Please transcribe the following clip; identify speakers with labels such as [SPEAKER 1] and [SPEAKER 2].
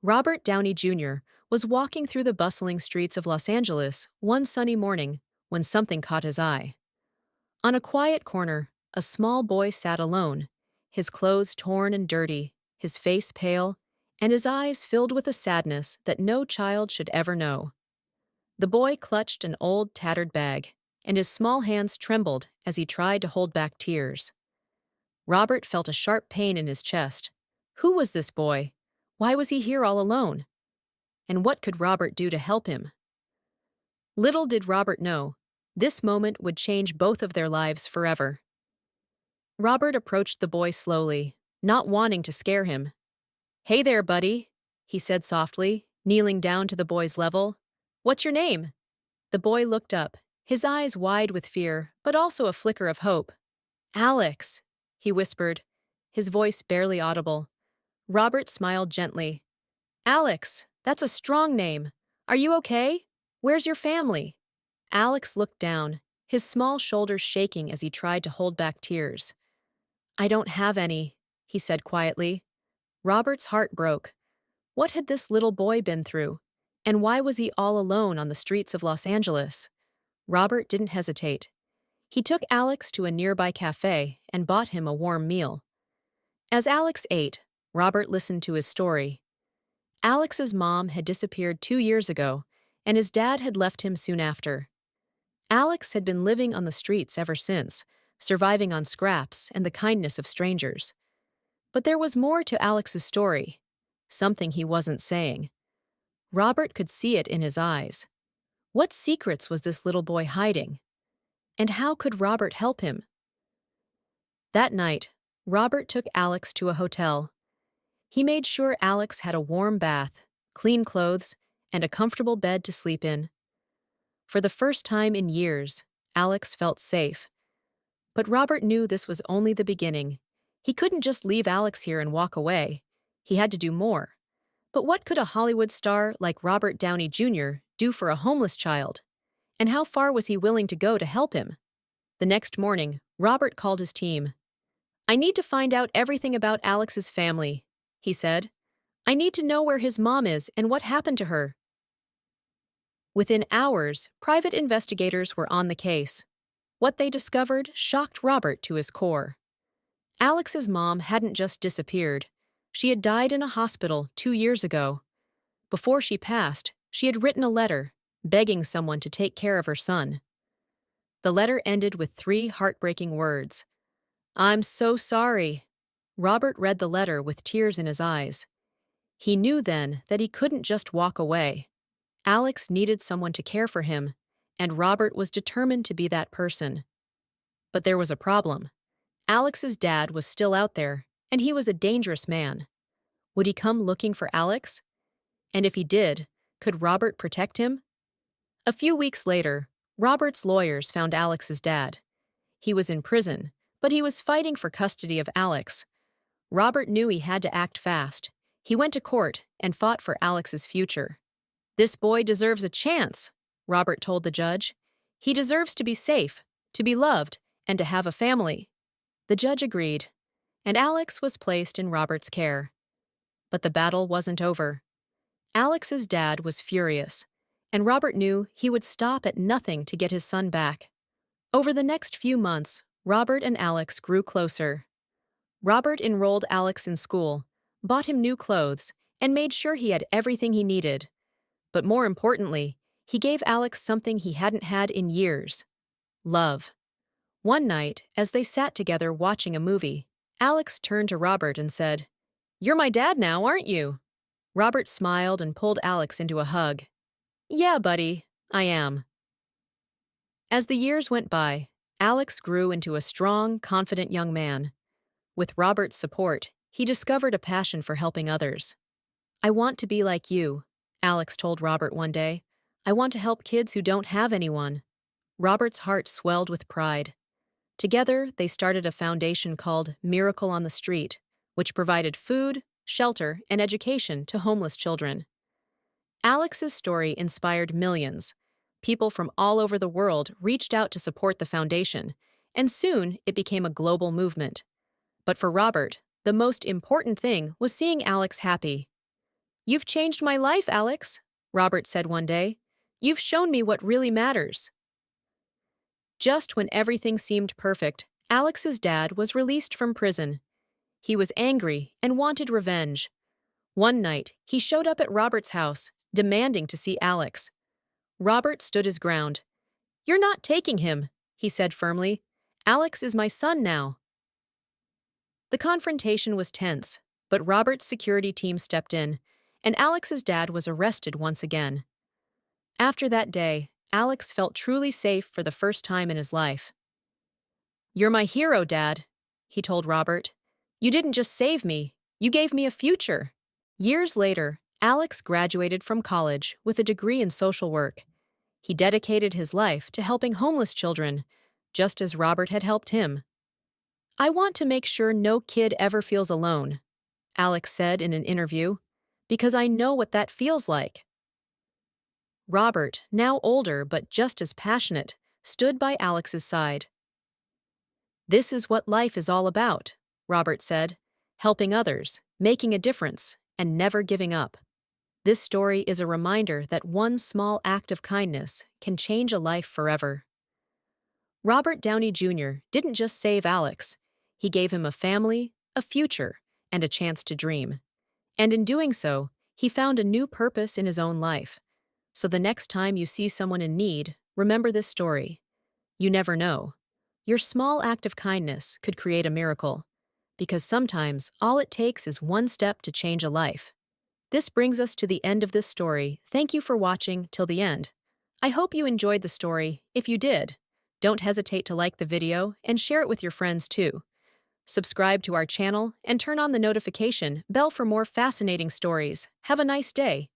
[SPEAKER 1] Robert Downey Jr. was walking through the bustling streets of Los Angeles one sunny morning when something caught his eye. On a quiet corner, a small boy sat alone, his clothes torn and dirty, his face pale, and his eyes filled with a sadness that no child should ever know. The boy clutched an old, tattered bag, and his small hands trembled as he tried to hold back tears. Robert felt a sharp pain in his chest. Who was this boy? Why was he here all alone? And what could Robert do to help him? Little did Robert know, this moment would change both of their lives forever. Robert approached the boy slowly, not wanting to scare him. "Hey there, buddy," he said softly, kneeling down to the boy's level. "What's your name?" The boy looked up, his eyes wide with fear, but also a flicker of hope. "Alex," he whispered, his voice barely audible. Robert smiled gently. "Alex, that's a strong name. Are you okay? Where's your family?" Alex looked down, his small shoulders shaking as he tried to hold back tears. "I don't have any," he said quietly. Robert's heart broke. What had this little boy been through? And why was he all alone on the streets of Los Angeles? Robert didn't hesitate. He took Alex to a nearby cafe and bought him a warm meal. As Alex ate, Robert listened to his story. Alex's mom had disappeared 2 years ago, and his dad had left him soon after. Alex had been living on the streets ever since, surviving on scraps and the kindness of strangers. But there was more to Alex's story, something he wasn't saying. Robert could see it in his eyes. What secrets was this little boy hiding? And how could Robert help him? That night, Robert took Alex to a hotel. He made sure Alex had a warm bath, clean clothes, and a comfortable bed to sleep in. For the first time in years, Alex felt safe. But Robert knew this was only the beginning. He couldn't just leave Alex here and walk away. He had to do more. But what could a Hollywood star like Robert Downey Jr. do for a homeless child? And how far was he willing to go to help him? The next morning, Robert called his team. "I need to find out everything about Alex's family," he said. "I need to know where his mom is and what happened to her." Within hours, private investigators were on the case. What they discovered shocked Robert to his core. Alex's mom hadn't just disappeared. She had died in a hospital 2 years ago. Before she passed, she had written a letter, begging someone to take care of her son. The letter ended with 3 heartbreaking words. "I'm so sorry." Robert read the letter with tears in his eyes. He knew then that he couldn't just walk away. Alex needed someone to care for him, and Robert was determined to be that person. But there was a problem. Alex's dad was still out there, and he was a dangerous man. Would he come looking for Alex? And if he did, could Robert protect him? A few weeks later, Robert's lawyers found Alex's dad. He was in prison, but he was fighting for custody of Alex. Robert knew he had to act fast. He went to court and fought for Alex's future. "This boy deserves a chance," Robert told the judge. "He deserves to be safe, to be loved, and to have a family." The judge agreed, and Alex was placed in Robert's care. But the battle wasn't over. Alex's dad was furious, and Robert knew he would stop at nothing to get his son back. Over the next few months, Robert and Alex grew closer. Robert enrolled Alex in school, bought him new clothes, and made sure he had everything he needed. But more importantly, he gave Alex something he hadn't had in years: love. One night, as they sat together watching a movie, Alex turned to Robert and said, "You're my dad now, aren't you?" Robert smiled and pulled Alex into a hug. "Yeah, buddy, I am." As the years went by, Alex grew into a strong, confident young man. With Robert's support, he discovered a passion for helping others. "I want to be like you," Alex told Robert one day. "I want to help kids who don't have anyone." Robert's heart swelled with pride. Together, they started a foundation called Miracle on the Street, which provided food, shelter, and education to homeless children. Alex's story inspired millions. People from all over the world reached out to support the foundation, and soon it became a global movement. But for Robert, the most important thing was seeing Alex happy. "You've changed my life, Alex," Robert said one day. "You've shown me what really matters." Just when everything seemed perfect, Alex's dad was released from prison. He was angry and wanted revenge. One night, he showed up at Robert's house, demanding to see Alex. Robert stood his ground. "You're not taking him," he said firmly. "Alex is my son now." The confrontation was tense, but Robert's security team stepped in, and Alex's dad was arrested once again. After that day, Alex felt truly safe for the first time in his life. "You're my hero, Dad," he told Robert. "You didn't just save me, you gave me a future." Years later, Alex graduated from college with a degree in social work. He dedicated his life to helping homeless children, just as Robert had helped him. "I want to make sure no kid ever feels alone," Alex said in an interview, "because I know what that feels like." Robert, now older but just as passionate, stood by Alex's side. "This is what life is all about," Robert said, "helping others, making a difference, and never giving up." This story is a reminder that one small act of kindness can change a life forever. Robert Downey Jr. didn't just save Alex, he gave him a family, a future, and a chance to dream. And in doing so, he found a new purpose in his own life. So the next time you see someone in need, remember this story. You never know. Your small act of kindness could create a miracle. Because sometimes all it takes is one step to change a life. This brings us to the end of this story. Thank you for watching till the end. I hope you enjoyed the story. If you did, don't hesitate to like the video and share it with your friends too. Subscribe to our channel and turn on the notification bell for more fascinating stories. Have a nice day.